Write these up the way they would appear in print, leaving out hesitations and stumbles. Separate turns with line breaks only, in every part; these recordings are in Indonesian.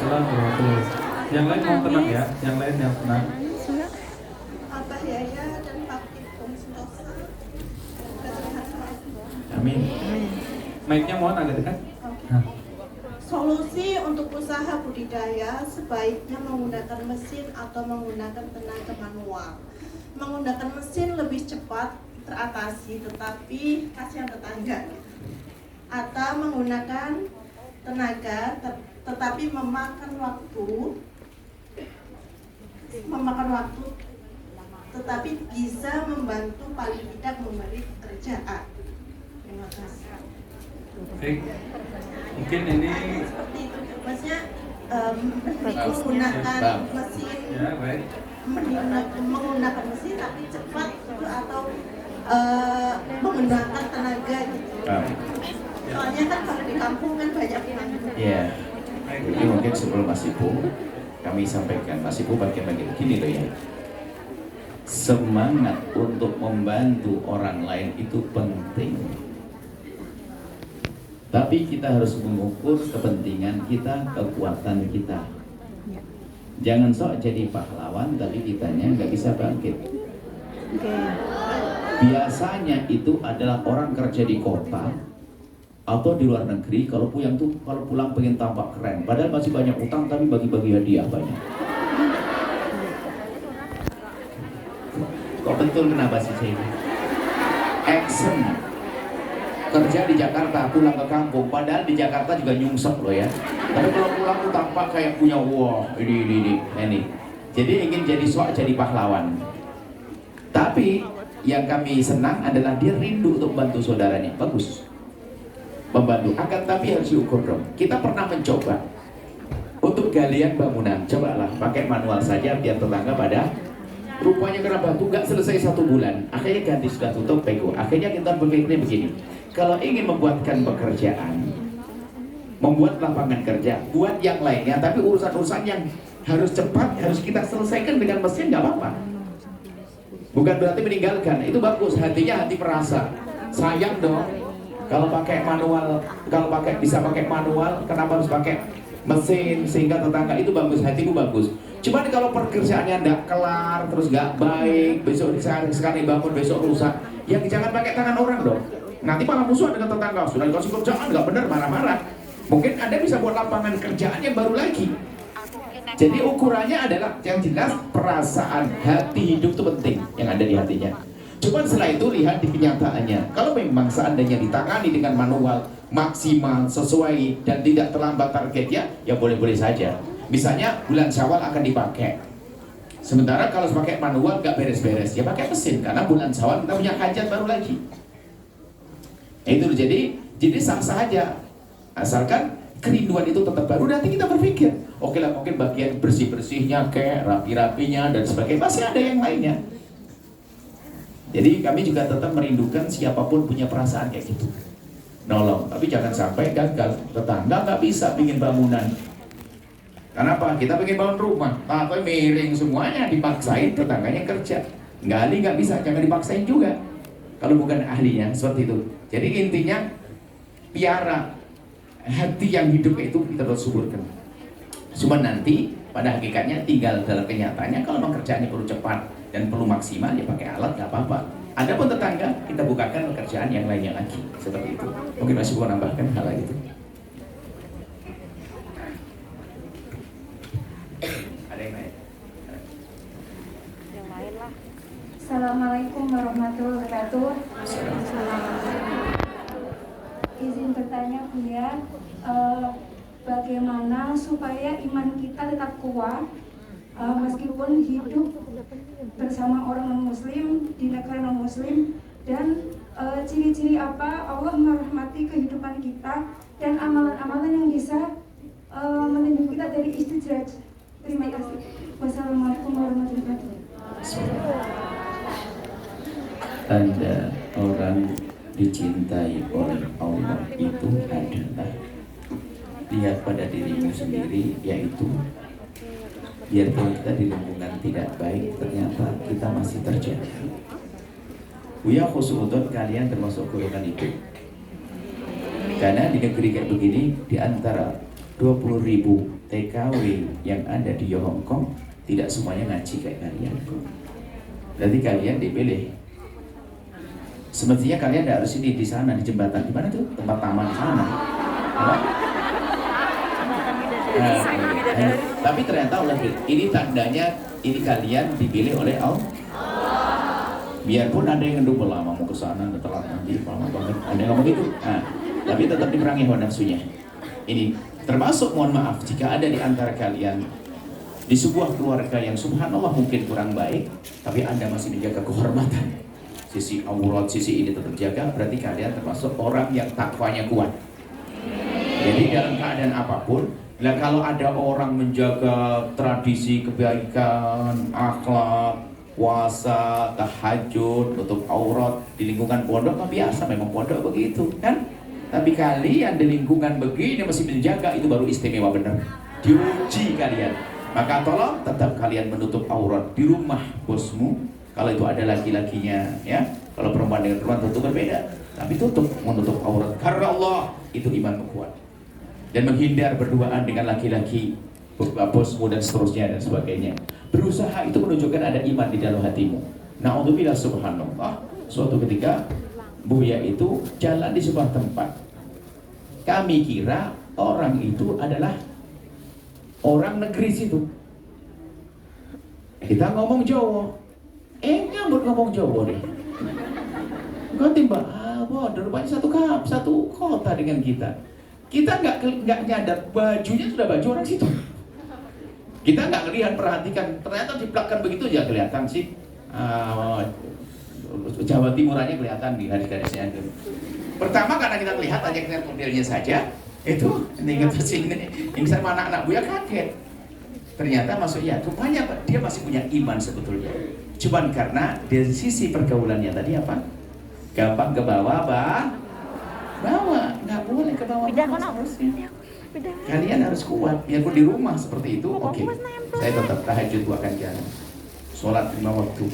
Waalaikumsalam warahmatullahi wabarakatuh. Yang lain mau tenang ya, yang lain yang tenang.
Abah Yaya dan Pakit Om Sentosa.
Amin. Mic-nya mohon agak dekat. Nah.
Solusi untuk usaha budidaya sebaiknya menggunakan mesin atau menggunakan tenaga manual. Menggunakan mesin lebih cepat teratasi, tetapi kasihan tetangga. Atau menggunakan tenaga, tetapi memakan waktu, tetapi bisa membantu paling tidak memberi pekerjaan. Terima kasih.
Baik. Mungkin ini
Seperti itu, maksudnya menggunakan mesin,
ya baik.
menggunakan mesin tapi cepat gitu, atau menggunakan tenaga gitu. Soalnya kan kalau di kampung kan banyak pengangguran.
Iya. Jadi mungkin sebelum Mas Ibu kami sampaikan, Mas Ibu bagian-bagian gini loh ya. Semangat untuk membantu orang lain itu penting. Tapi kita harus mengukur kepentingan kita, kekuatan kita. Jangan sok jadi pahlawan tapi kitanya nggak bisa bangkit. Biasanya itu adalah orang kerja di kota atau di luar negeri, kalau pulang pengen tampak keren, padahal masih banyak utang tapi bagi-bagi hadiah banyak. Kok betul kenapa sih saya ini? Action kerja di Jakarta, pulang ke kampung, padahal di Jakarta juga nyungsep loh ya. Tapi kalau pulang tuh tampak kayak punya wah ini. Jadi ingin jadi pahlawan. Tapi yang kami senang adalah dia rindu untuk bantu saudaranya. Bagus, membantu. Akan tapi harus diukur dong. Kita pernah mencoba untuk galian bangunan, cobalah pakai manual saja biar tetangga pada. Rupanya karena batu gak selesai 1 bulan, akhirnya ganti sudah tutup pego. Akhirnya kita berpikir begini, kalau ingin membuatkan pekerjaan, membuat lapangan kerja, buat yang lainnya, tapi urusan-urusan yang harus cepat, harus kita selesaikan dengan mesin, gak apa-apa. Bukan berarti meninggalkan, itu bagus, hatinya hati perasa. Sayang dong, kalau pakai manual, bisa pakai manual, kenapa harus pakai mesin, sehingga tetangga itu bagus, hatimu bagus. Cuman kalau pekerjaannya tidak kelar, terus nggak baik, besok sekali bangun, besok rusak, ya jangan pakai tangan orang dong. Nanti malah musuhan dengan tetangga, sudah dikasih kerjaan nggak benar, marah-marah. Mungkin Anda bisa buat lapangan kerjaan yang baru lagi. Jadi ukurannya adalah yang jelas perasaan, hati hidup itu penting yang ada di hatinya. Cuman setelah itu lihat di kenyataannya. Kalau memang seandainya ditangani dengan manual maksimal, sesuai dan tidak terlambat targetnya, ya boleh-boleh saja. Misalnya bulan Syawal akan dipakai. Sementara kalau pakai manual nggak beres-beres, ya pakai mesin karena bulan Syawal kita punya hajat baru lagi. Itu jadi sah-sah aja. Asalkan kerinduan itu tetap baru. Nanti kita berpikir, oke lah mungkin bagian bersih-bersihnya, kayak rapi-rapinya dan sebagainya masih ada yang lainnya. Jadi kami juga tetap merindukan siapapun punya perasaan kayak gitu. Nolong, tapi jangan sampai gagal. Tetangga nggak bisa bikin bangunan. Kenapa? Kita pengen bangun rumah, tapi miring semuanya, dipaksain tetangganya kerja. Gali nggak bisa, jangan dipaksain juga. Kalau bukan ahlinya, seperti itu. Jadi intinya, piara hati yang hidup itu kita harus suburkan. Cuma nanti, pada hakikatnya tinggal dalam kenyataannya, kalau memang kerjaannya perlu cepat dan perlu maksimal, ya pakai alat, nggak apa-apa. Adapun tetangga, kita bukakan pekerjaan yang lainnya lagi. Seperti itu. Mungkin masih mau nambahkan hal itu.
Assalamualaikum warahmatullahi wabarakatuh. Izin bertanya Buya, bagaimana supaya iman kita tetap kuat meskipun hidup bersama orang non-muslim di negara non-muslim, dan ciri-ciri apa Allah merahmati kehidupan kita dan amalan-amalan yang bisa melindungi kita dari istidraj. Terima kasih. Wassalamualaikum warahmatullahi wabarakatuh.
Tanda orang dicintai oleh Allah itu adalah lihat pada dirimu sendiri, yaitu biarpun kita di lingkungan tidak baik, ternyata kita masih terjaga. Buya khusnudon, kalian termasuk golongan itu. Karena di negeri kayak begini, di antara 20.000 TKW yang ada di Hong Kong tidak semuanya ngaji kayak kalian. Berarti kalian dipilih. Semestinya kalian tidak harus ini di sana di jembatan, di mana tuh tempat taman sana. Tapi ternyata Allah ini tandanya ini kalian dipilih oleh Allah. Biarpun ada yang ngedumel lama mau ke sana telat nanti lama banget, ada yang ngomong gitu. Nah, tapi tetap diperangi hawa nafsunya. Ini termasuk mohon maaf jika ada di antara kalian di sebuah keluarga yang subhanallah mungkin kurang baik, tapi Anda masih menjaga kehormatan. Sisi aurat, sisi ini tetap jaga, berarti kalian termasuk orang yang takwanya kuat. Jadi dalam keadaan apapun, kalau ada orang menjaga tradisi kebaikan, akhlak, puasa, tahajud, tutup aurat di lingkungan pondok, kan biasa memang pondok begitu kan. Tapi kalian di lingkungan begini masih menjaga, itu baru istimewa benar. Diuji kalian. Maka tolong tetap kalian menutup aurat di rumah bosmu. Kalau itu ada laki-lakinya, ya. Kalau perempuan dengan perempuan tentu berbeda. Tapi tutup, menutup aurat. Karena Allah itu iman kuat. Dan menghindar berduaan dengan laki-laki, bosmu dan seterusnya dan sebagainya. Berusaha itu menunjukkan ada iman di dalam hatimu. Na'udzubillah subhanallah. Suatu ketika Buya itu jalan di sebuah tempat. Kami kira orang itu adalah orang negeri situ. Kita ngomong Jawa. Nyambut ngomong Jawa deh. Ganti mbak, rupanya satu kota dengan kita. Kita nggak nyadar bajunya sudah baju orang situ. Kita nggak ngelihat perhatikan, ternyata di belakang begitu aja kelihatan sih. Jawa Timurannya kelihatan di garis-garisnya. Pertama karena kita lihat aja kita modelnya saja, itu ingat sini. Ini sama anak-anak Buya kaget. Ternyata maksudnya, rupanya dia masih punya iman sebetulnya. Cuman karena dari sisi pergaulannya tadi apa? Gampang ke bawah, nggak boleh ke bawah. Kalian harus kuat, biarpun di rumah seperti itu. Oke, saya tetap tahajud 2 kali jalan, sholat 5 waktu,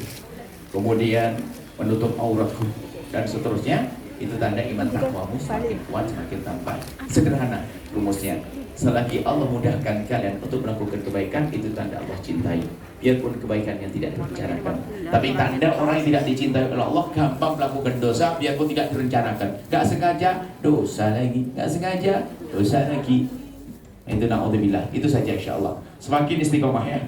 kemudian menutup auratku dan seterusnya. Itu tanda iman takwamu semakin kuat, semakin tampak. Sederhana rumusnya. Selagi Allah mudahkan kalian untuk melakukan kebaikan, itu tanda Allah cintai. Biarpun kebaikannya tidak direncanakan. Tapi tanda orang yang tidak dicintai oleh Allah gampang melakukan dosa, biarpun tidak direncanakan. Gak sengaja, dosa lagi. Gak sengaja, dosa lagi. Itu na'udzubillah. Itu saja insya Allah. Semakin istiqomah ya.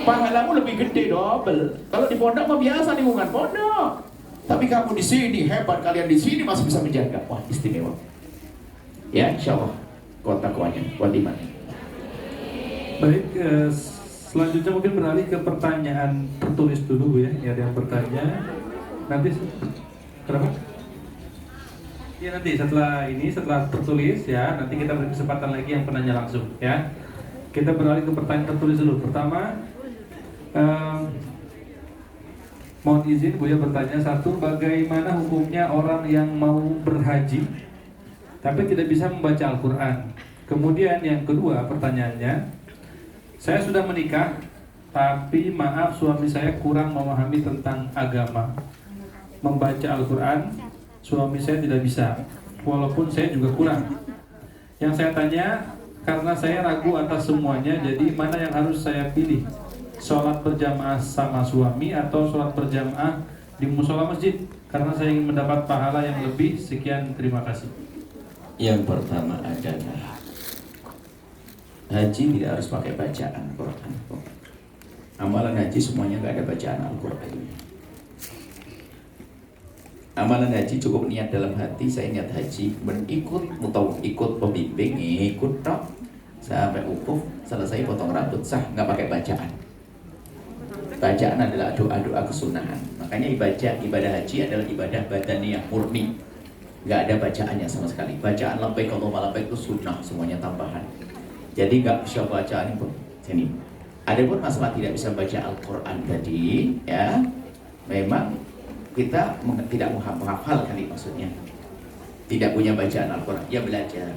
Pahalamu lebih gede double. Kalau di pondok mah biasa lingkungan pondok. Tapi kamu di sini hebat, kalian di sini masih bisa menjaga. Wah, istimewa. Ya, insya Allah. Kota kuatnya, kuat imannya.
Baik, selanjutnya mungkin beralih ke pertanyaan tertulis dulu ya. Ada yang bertanya. Nanti kenapa? Ya nanti setelah tertulis ya, nanti kita beri kesempatan lagi yang penanya langsung ya. Kita beralih ke pertanyaan tertulis dulu. Pertama, mohon izin Buya bertanya. Satu, bagaimana hukumnya orang yang mau berhaji tapi tidak bisa membaca Al-Quran? Kemudian yang kedua pertanyaannya, saya sudah menikah tapi maaf suami saya kurang memahami tentang agama. Membaca Al-Quran suami saya tidak bisa, walaupun saya juga kurang. Yang saya tanya, karena saya ragu atas semuanya, jadi mana yang harus saya pilih? Sholat berjamaah sama suami atau sholat berjamaah di musola masjid? Karena saya ingin mendapat pahala yang lebih. Sekian, terima kasih.
Yang pertama adalah haji tidak harus pakai bacaan Al-Quran. Amalan haji semuanya nggak ada bacaan Al-Quran. Amalan haji cukup niat dalam hati, saya niat haji, ikut pembimbing, ikut tok sampai wukuf, selesai potong rambut, sah, nggak pakai bacaan. Bacaan adalah doa-doa kesunahan. Makanya ibadah haji adalah ibadah badaniyah murni. Nggak ada bacaannya sama sekali. Bacaan labbaik Allahumma labbaik itu sunnah, semuanya tambahan. Jadi nggak bisa bacaan pun. Sini. Adapun masalah tidak bisa baca Al-Quran tadi, ya, memang kita tidak menghafal kali maksudnya. Tidak punya bacaan Al-Quran, ya belajar.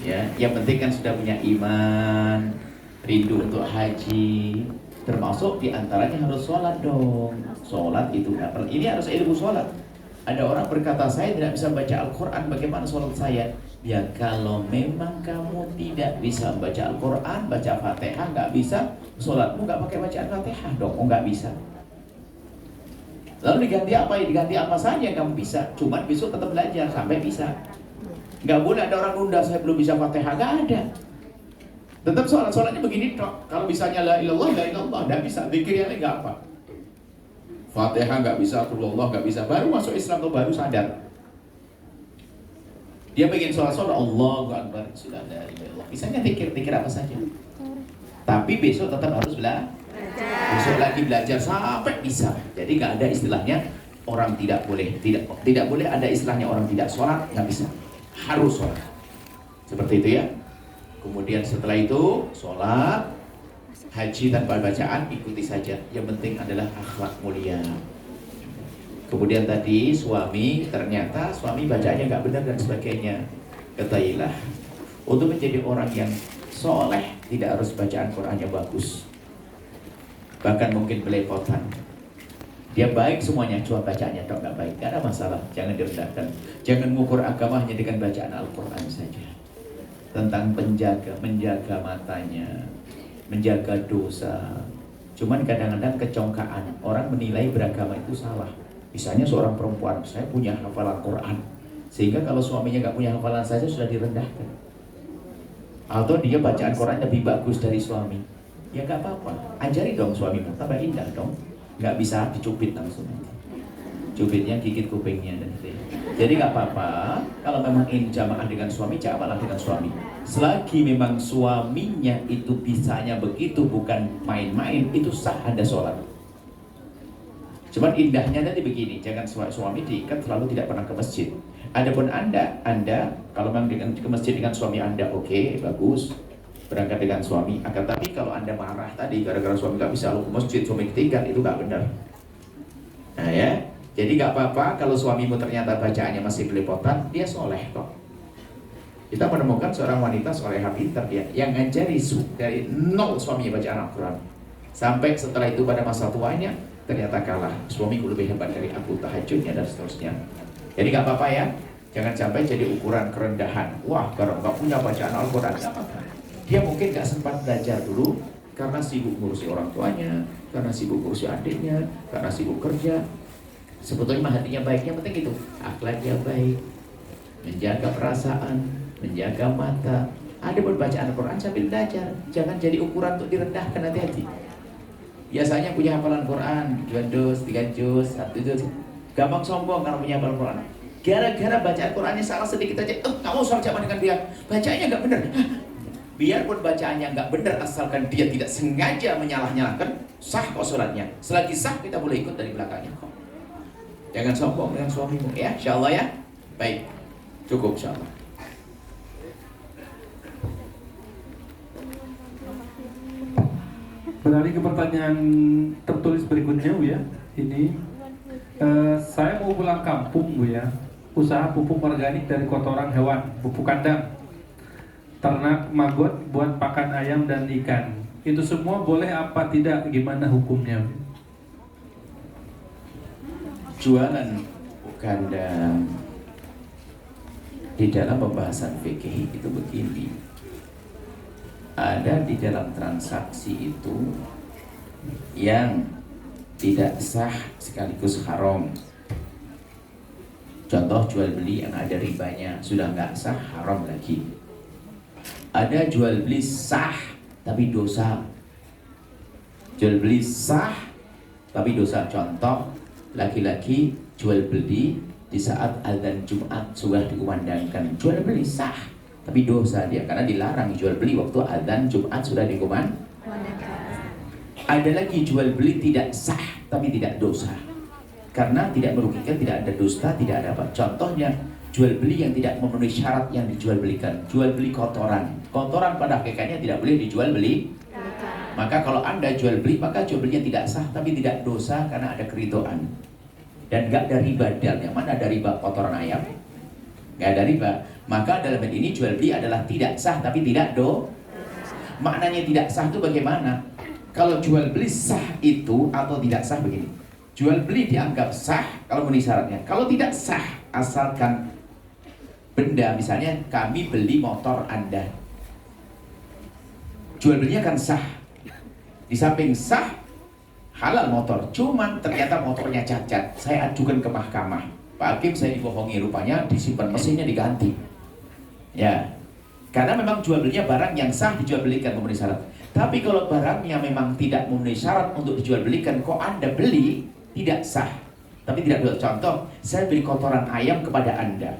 Ya, yang penting kan sudah punya iman, rindu untuk haji. Termasuk diantaranya harus sholat dong. Sholat itu ini harus ilmu sholat. Ada orang berkata, saya tidak bisa baca Al-Quran, bagaimana sholat saya? Ya kalau memang kamu tidak bisa baca Al-Quran, baca Fatihah, nggak bisa, sholatmu nggak pakai bacaan Fatihah dong, nggak bisa. Lalu diganti apa ya? Diganti apa saja yang kamu bisa. Cuman besok tetap belajar sampai bisa. Nggak boleh ada orang nunda, saya belum bisa Fatihah, nggak ada. Tetap sholatnya begini dok. Kalau bisanya la ilallah, nggak bisa. Zikir yang lain nggak apa. Fatihah nggak bisa, Allah nggak bisa. Baru masuk Islam tuh baru sadar. Dia pengen sholat Allahu Akbar, sudah ada ilallah. Misalnya zikir apa saja. Tapi besok tetap harus belajar. Besok lagi belajar sampai bisa. Jadi nggak ada istilahnya orang tidak boleh ada istilahnya orang tidak sholat, nggak bisa. Harus sholat. Seperti itu ya. Kemudian setelah itu sholat, haji tanpa bacaan ikuti saja. Yang penting adalah akhlak mulia. Kemudian tadi ternyata suami bacaannya nggak benar dan sebagainya. Ketahuilah, untuk menjadi orang yang soleh tidak harus bacaan Qur'annya bagus. Bahkan mungkin belepotan. Dia baik semuanya, cuma bacaannya nggak baik. Nggak ada masalah, jangan direndahkan. Jangan mengukur agama hanya dengan bacaan Al-Quran saja. Tentang menjaga matanya, menjaga dosa. Cuman kadang-kadang kecongkaan, orang menilai beragama itu salah. Misalnya seorang perempuan, saya punya hafalan Quran, sehingga kalau suaminya nggak punya hafalan saja sudah direndahkan. Atau dia bacaan Quran lebih bagus dari suami, ya nggak apa-apa, ajari dong suamimu, tambah indah dong. Nggak bisa dicubit langsung, cubitnya gigit kupingnya dan jadi nggak apa-apa. Kalau memang ingin jamaah dengan suami, jamaah dengan suami. Selagi memang suaminya itu bisanya begitu, bukan main-main, itu sah Anda sholat. Cuman indahnya nanti begini, jangan suami diikat selalu tidak pernah ke masjid. Adapun anda kalau memang ke masjid dengan suami Anda, oke, bagus, berangkat dengan suami. Akan tapi kalau Anda marah tadi gara-gara suami nggak bisa lalu ke masjid, suami tinggal, itu nggak benar. Nah ya, jadi nggak apa-apa kalau suamimu ternyata bacaannya masih belepotan, dia soleh kok. Kita menemukan seorang wanita solehah pintar dia, yang ngajari dari nol suaminya bacaan Al-Quran. Sampai setelah itu pada masa tuanya, ternyata kalah, suamiku lebih hebat dari aku, tahajudnya dan seterusnya. Jadi nggak apa-apa ya, jangan sampai jadi ukuran kerendahan. Wah, kalau nggak punya bacaan Al-Quran, nggak apa-apa. Dia mungkin nggak sempat belajar dulu karena sibuk ngurusi orang tuanya, karena sibuk ngurusi adiknya, karena sibuk kerja. Sebetulnya hatinya baiknya penting itu, akhlaknya baik, menjaga perasaan, menjaga mata. Ada bacaan Al-Quran sambil belajar, jangan jadi ukuran untuk direndahkan, hati-hati. Biasanya punya hafalan Quran 2 juz, 3 juz, 1 juz, gampang sombong karena punya hafalan Quran. Gara-gara bacaan Qurannya salah sedikit aja, kamu sholat jamaah dengan dia, bacaannya nggak benar. Biarpun bacaannya nggak benar, asalkan dia tidak sengaja menyalah-nyalahkan, sah kok sholatnya. Selagi sah kita boleh ikut dari belakangnya kok. Jangan sombong dengan suamimu ya, insyaallah ya. Baik, cukup insyaallah.
Beralih ke pertanyaan tertulis berikutnya Bu ya. Ini saya mau pulang kampung Bu ya. Usaha pupuk organik dari kotoran hewan, pupuk kandang, ternak, maggot buat pakan ayam dan ikan. Itu semua boleh apa tidak? Gimana hukumnya?
Jualan pupuk kandang di dalam pembahasan fikih itu begini. Ada di dalam transaksi itu yang tidak sah sekaligus haram. Contoh jual beli yang ada ribanya, sudah nggak sah, haram lagi. Ada jual beli sah tapi dosa. Jual beli sah tapi dosa. Contoh, laki-laki jual beli di saat azan Jumat sudah dikumandangkan, jual beli sah tapi dosa dia karena dilarang jual beli waktu azan Jumat sudah dikumandangkan. Ada lagi jual beli tidak sah tapi tidak dosa karena tidak merugikan, tidak ada dusta, tidak ada apa. Contohnya jual beli yang tidak memenuhi syarat yang dijual belikan. Jual beli kotoran, kotoran pada hakikatnya tidak boleh dijual beli. Maka kalau Anda jual beli, maka jual belinya tidak sah tapi tidak dosa karena ada keridhaan dan nggak ada riba. Yang mana ada riba kotoran ayam? Nggak ada riba. Maka dalam hal ini jual beli adalah tidak sah tapi tidak Maknanya tidak sah itu bagaimana? Kalau jual beli sah itu atau tidak sah begini. Jual beli dianggap sah kalau memenuhi syaratnya. Kalau tidak sah asalkan benda, misalnya kami beli motor Anda, jual belinya kan sah. Di samping sah, halal motor, cuman ternyata motornya cacat, saya ajukan ke mahkamah, Pak Hakim saya dibohongi, rupanya disimpan mesinnya diganti. Ya, karena memang jual belinya barang yang sah dijual belikan memenuhi syarat. Tapi kalau barangnya memang tidak memenuhi syarat untuk dijual belikan, kok Anda beli, tidak sah. Tapi tidak boleh. Contoh, saya beli kotoran ayam kepada Anda.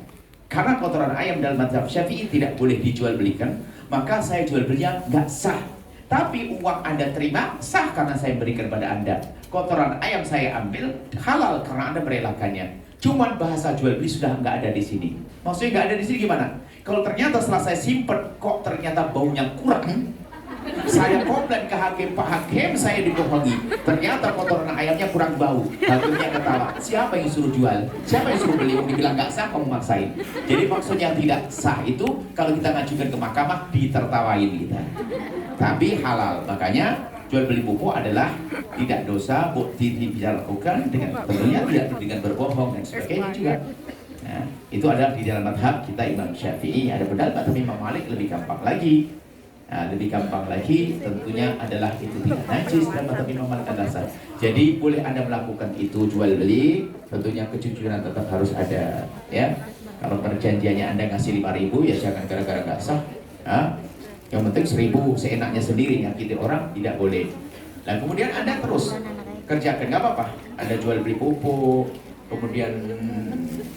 Karena kotoran ayam dalam mazhab Syafi'i tidak boleh dijual belikan, maka saya jual belinya nggak sah. Tapi uang Anda terima sah karena saya berikan pada Anda. Kotoran ayam saya ambil halal karena Anda merelakannya. Cuman bahasa jual beli sudah nggak ada di sini. Maksudnya nggak ada di sini gimana? Kalau ternyata setelah saya simpen kok ternyata baunya kurang, saya komplain ke hakim, Pak Hakim saya dibohongi, ternyata kotoran ayamnya kurang bau. Hakimnya ketawa, siapa yang suruh jual? Siapa yang suruh beli? Dibilang nggak sah, kamu maksain. Jadi maksudnya tidak sah itu kalau kita ngajukan ke mahkamah ditertawain kita. Tapi halal, makanya jual beli pupuk adalah tidak dosa, bisa lakukan dengan tentunya tidak dengan berbohong dan sebagainya juga. Nah, itu adalah di dalam madhab kita Imam Syafi'i. Ada pendapat tapi Imam Malik lebih gampang lagi. Nah, lebih gampang lagi tentunya adalah itu tidak najis dan madhab Imam Malik adalah sah. Jadi boleh Anda melakukan itu jual beli, tentunya kejujuran tetap harus ada, ya. Kalau perjanjiannya Anda ngasih 5.000 ya jangan gara-gara nggak sah. Yang penting 1.000 seenaknya sendiri, nyakiti orang tidak boleh. Nah kemudian Anda terus kerjakan, nggak apa-apa. Anda jual beli pupuk, kemudian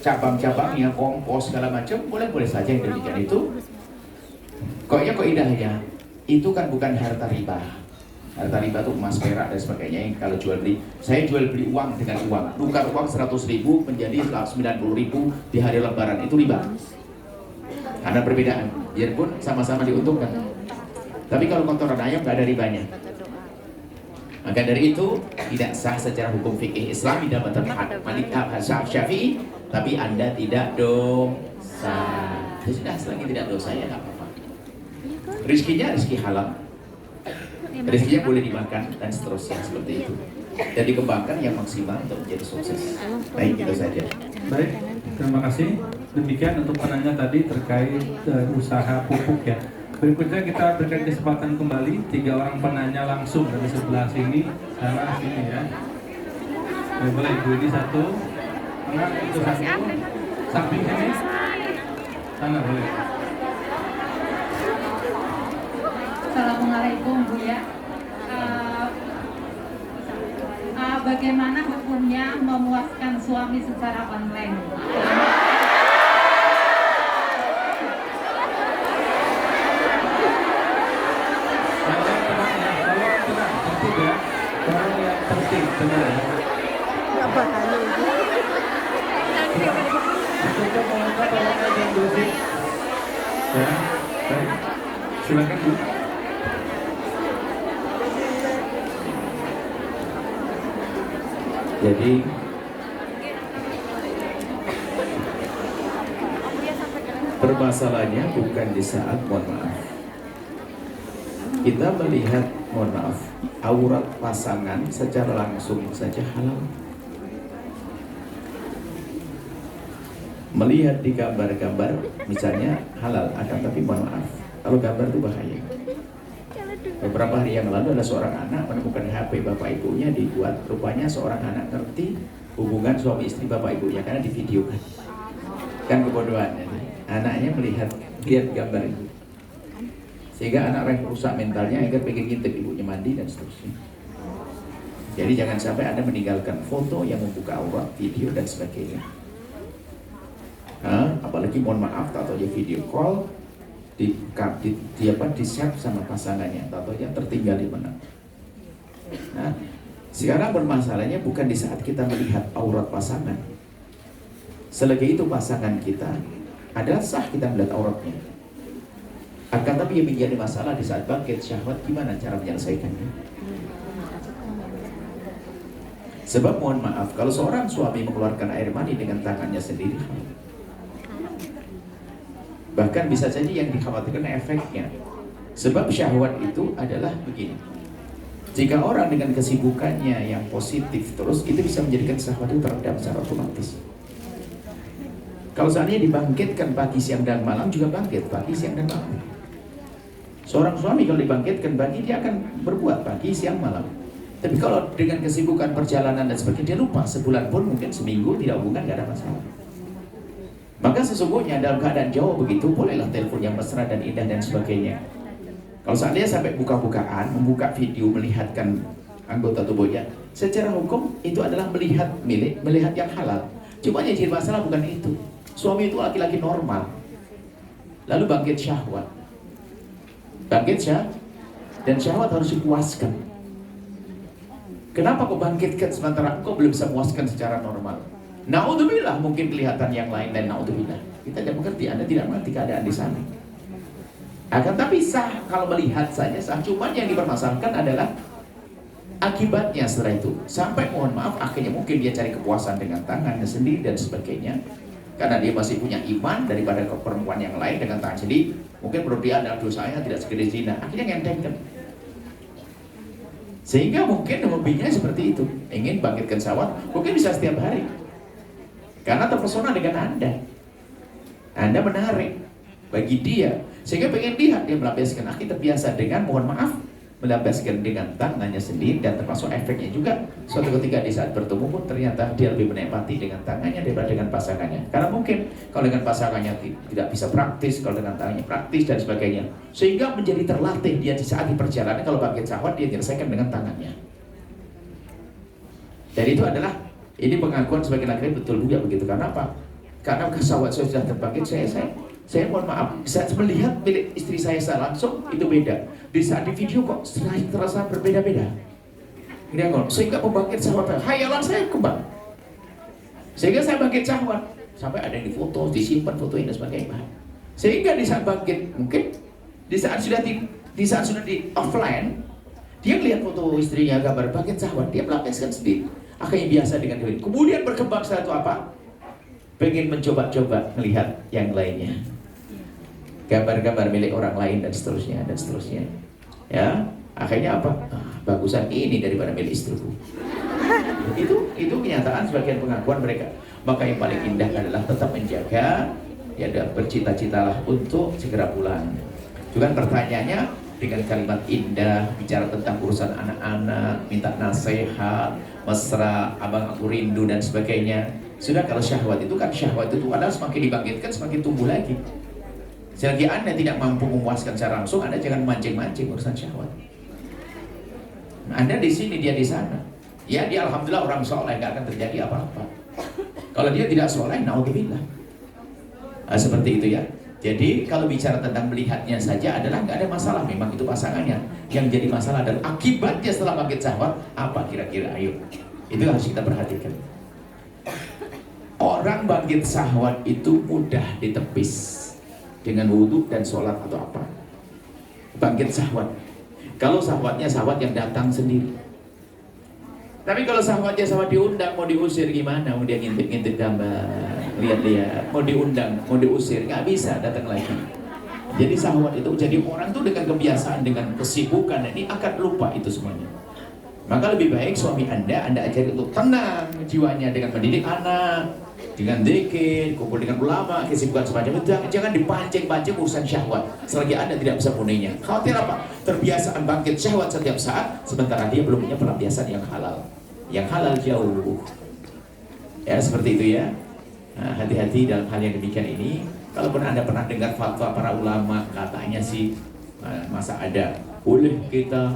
cabang-cabangnya, kompos segala macam, boleh-boleh saja yang demikian itu. Koknya kok indahnya, itu kan bukan harta riba. Harta riba itu emas, perak dan sebagainya. Yang kalau jual beli, saya jual beli uang dengan uang, tukar uang 100.000 menjadi 90.000 di hari Lebaran, itu riba. Ada perbedaan, biarpun sama-sama diuntungkan. Tapi kalau kotoran ayam nggak ada ribanya. Maka dari itu tidak sah secara hukum fikih Islam dalam mazhab Syafi'i, tapi Anda tidak dosa. Ya sudah, selagi tidak dosa ya nggak apa-apa. Rizkinya rizki halal, rizkinya boleh dimakan dan seterusnya seperti itu. Dan dikembangkan yang maksimal untuk menjadi sukses. Baik, itu saja.
Baik, terima kasih. Demikian untuk penanya tadi terkait usaha pupuk ya. Berikutnya kita berikan kesempatan kembali 3 orang penanya langsung dari sebelah sini, sana sini ya. Boleh ibu ini 1, tengah itu 1, samping sini, sana boleh.
Assalamualaikum Bu ya. Bagaimana hukumnya memuaskan suami secara online?
Silakan Bu.
Jadi permasalahannya bukan di saat mohon maaf kita melihat mohon maaf aurat pasangan secara langsung saja halal. Melihat di gambar-gambar misalnya halal, akan tapi mohon maaf kalau gambar itu bahaya. Beberapa hari yang lalu ada seorang anak menemukan HP bapak ibunya dibuat, rupanya seorang anak ngerti hubungan suami istri bapak ibunya karena divideokan. Kan kebodohannya, anaknya lihat gambar itu, sehingga anak yang rusak mentalnya agar pengen ngintip ibunya mandi dan seterusnya. Jadi jangan sampai Anda meninggalkan foto yang membuka aurat, video dan sebagainya. Apalagi mohon maaf atau ya video call di share sama pasangannya atau ya tertinggal di mana. Nah, sekarang bermasalahnya bukan di saat kita melihat aurat pasangan. Selagi itu pasangan kita adalah sah kita melihat auratnya. Akan tapi yang menjadi masalah di saat bangkit syahwat, gimana cara menyelesaikannya? Sebab mohon maaf, kalau seorang suami mengeluarkan air mani dengan tangannya sendiri, bahkan bisa saja yang dikhawatirkan efeknya. Sebab syahwat itu adalah begini, jika orang dengan kesibukannya yang positif terus, itu bisa menjadikan syahwat itu teredam secara otomatis. Kalau seandainya dibangkitkan pagi, siang, dan malam, juga bangkit pagi, siang, dan malam. Seorang suami kalau dibangkitkan pagi, dia akan berbuat pagi, siang, malam. Tapi kalau dengan kesibukan perjalanan dan sebagainya, dia lupa sebulan pun, mungkin seminggu tidak hubungan, tidak ada masalah. Maka sesungguhnya dalam keadaan jauh begitu, bolehlah telepon yang mesra dan indah dan sebagainya. Kalau seandainya sampai buka-bukaan, membuka video, melihatkan anggota tubuhnya, secara hukum itu adalah melihat yang halal. Cuma yang jadi masalah bukan itu. Suami itu laki-laki normal, lalu bangkit syahwat. Dan syahwat harus dipuaskan. Kenapa kau bangkitkan sementara kau belum bisa puaskan secara normal? Naudzubillah, mungkin kelihatan yang lain, dan naudzubillah, kita tidak mengerti, Anda tidak mengerti keadaan di sana. Akan tapi sah, kalau melihat saja sah. Cuma yang dipermasalahkan adalah akibatnya setelah itu. Sampai mohon maaf, akhirnya mungkin dia cari kepuasan dengan tangannya sendiri dan sebagainya. Karena dia masih punya iman daripada ke perempuan yang lain dengan tangan sendiri. Mungkin menurut dia adalah dosanya tidak segede zina. Akhirnya ngentengkan. Sehingga mungkin hobinya seperti itu. Ingin bangkitkan syahwat, mungkin bisa setiap hari. Karena terpesona dengan Anda. Anda menarik bagi dia. Sehingga pengen lihat dia melampiaskan. Akhirnya terbiasa dengan, mohon maaf, melampiaskan dengan tangannya sendiri, dan termasuk efeknya juga suatu ketika di saat bertemu pun ternyata dia lebih menikmati dengan tangannya daripada dengan pasangannya. Karena mungkin kalau dengan pasangannya tidak bisa praktis, kalau dengan tangannya praktis dan sebagainya, sehingga menjadi terlatih dia di saat di perjalanan. Kalau bangkit syahwat dia menyelesaikan dengan tangannya. Jadi itu adalah, ini pengakuan sebagai laki-laki betul juga begitu. Karena apa? Karena syahwat saya sudah terbangkit, saya mohon maaf, saat melihat milik istri saya langsung itu beda. Di saat di video kok terasa berbeda-beda. Sehingga membangkit syahwat, hayalan saya kembang. Sehingga saya bangkit syahwat, sampai ada yang difoto, disimpan fotonya dan sebagainya. Sehingga di saat bangkit, mungkin di saat sudah di offline, dia lihat foto istrinya, gambar bangkit syahwat, dia melampiaskan sendiri. Akhirnya biasa dengan diri. Kemudian berkembang setelah itu apa? Pengen mencoba-coba melihat yang lainnya, gambar-gambar milik orang lain dan seterusnya. Ya, akhirnya apa? Bagusan ini daripada milik istriku. Itu kenyataan sebagian pengakuan mereka. Maka yang paling indah adalah tetap menjaga, ya, dan bercita-citalah untuk segera pulang. Juga pertanyaannya dengan kalimat indah, bicara tentang urusan anak-anak, minta nasihat, mesra, abang aku rindu dan sebagainya. Sudah, kalau syahwat itu adalah semakin dibangkitkan semakin tumbuh lagi. Selagi Anda tidak mampu memuaskan secara langsung, Anda jangan mancing-mancing urusan syahwat. Anda di sini, dia di sana. Ya, dia alhamdulillah orang soleh, nggak akan terjadi apa-apa. Kalau dia tidak soleh, naudzubillah. Seperti itu ya. Jadi kalau bicara tentang melihatnya saja adalah nggak ada masalah, memang itu pasangannya. Yang jadi masalah adalah akibatnya setelah bangkit syahwat, apa kira-kira? Ayo, itu harus kita perhatikan. Orang bangkit syahwat itu mudah ditepis dengan wudhu dan sholat atau apa. Bangkit syahwat. Kalau syahwatnya syahwat yang datang sendiri. Tapi kalau syahwatnya syahwat diundang, mau diusir gimana? Mau dia ngintip-ngintip gambar, lihat-lihat, mau diundang, mau diusir, nggak bisa datang lagi. Jadi syahwat itu, jadi orang tuh dengan kebiasaan, dengan kesibukan, ini akan lupa itu semuanya. Maka lebih baik suami Anda ajari untuk tenang jiwanya dengan mendidik anak, dengan zikir, kumpul dengan ulama, kesibukan semacam itu. Jangan dipancing-pancing urusan syahwat selagi Anda tidak bisa memenuhinya. Khawatir apa? Terbiasaan bangkit syahwat setiap saat, sementara dia belum punya pelampiasan yang halal. Yang halal jauh. Ya, seperti itu ya. Nah, hati-hati dalam hal yang demikian ini. Kalaupun Anda pernah dengar fatwa para ulama, katanya sih, masa ada boleh kita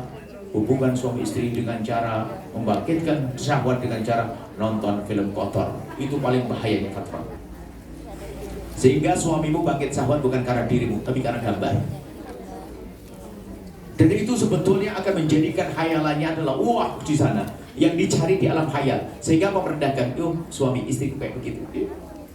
hubungan suami istri dengan cara membangkitkan syahwat dengan cara nonton film kotor. Itu paling bahayanya fatwa. Sehingga suamimu bangkit syahwat bukan karena dirimu, tapi karena gambar. Dan itu sebetulnya akan menjadikan hayalannya adalah wah di sana, yang dicari di alam hayal, sehingga merendahkan, suami istriku kayak begitu.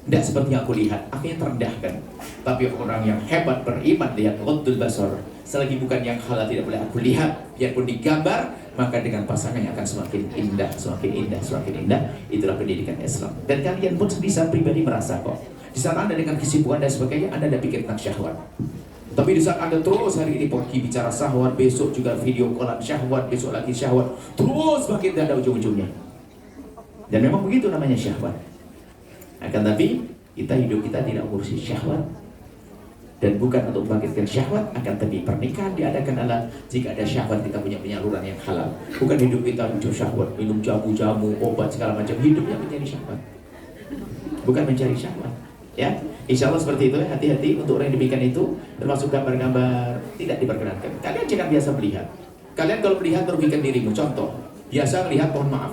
Tidak seperti yang aku lihat, akhirnya terendahkan. Tapi orang yang hebat beriman lihat ghaddul basar, selagi bukan yang halal tidak boleh aku lihat, biarpun digambar, maka dengan pasangannya akan semakin indah, semakin indah, semakin indah. Itulah pendidikan Islam. Dan kalian pun bisa pribadi merasa kok, di saat Anda dengan kesibukan dan sebagainya, Anda tidak pikir tentang syahwat. Tapi di saat Anda terus hari ini pergi bicara syahwat, besok juga video callan syahwat, besok lagi syahwat, terus makin tidak ada ujung-ujungnya. Dan memang begitu namanya syahwat. Akan tapi hidup kita tidak ngurusi syahwat. Dan bukan untuk membangkitkan syahwat, akan tapi pernikahan diadakan adalah jika ada syahwat kita punya penyaluran yang halal. Bukan hidup kita mencari syahwat, minum jamu-jamu, obat segala macam. Hidupnya mencari syahwat, bukan mencari syahwat. Ya, insya Allah seperti itu. Hati-hati untuk orang yang demikian itu, termasuk gambar-gambar tidak diperkenankan. Kalian jangan biasa melihat. Kalian kalau melihat merugikan dirimu. Contoh, biasa melihat, mohon maaf,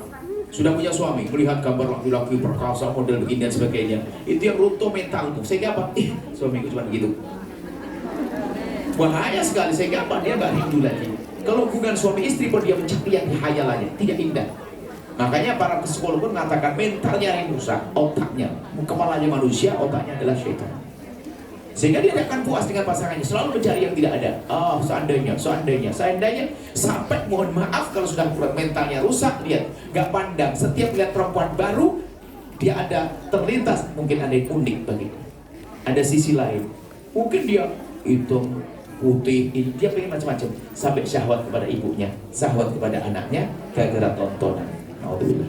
sudah punya suami, melihat gambar laki-laki perkasa, model begini dan sebagainya, itu yang runtuh mentalmu. Sehingga apa? Suamiku cuma begitu. Bahaya sekali. Sehingga apa? Dia nggak rindu lagi. Kalau hubungan suami istri pun dia mencari yang hayalannya, tidak indah. Makanya para psikolog pun mengatakan mentalnya yang rusak, otaknya, kepalanya manusia, otaknya adalah syaitan. Sehingga dia akan puas dengan pasangannya, selalu mencari yang tidak ada. Seandainya, sampai mohon maaf kalau sudah mentalnya rusak, lihat, nggak pandang. Setiap lihat perempuan baru, dia ada terlintas, mungkin ada yang unik baginya. Ada sisi lain, mungkin dia hitam, putih, ini dia pengen macam-macam, sampai syahwat kepada ibunya, syahwat kepada anaknya, gara-gara tontonan. Alhamdulillah.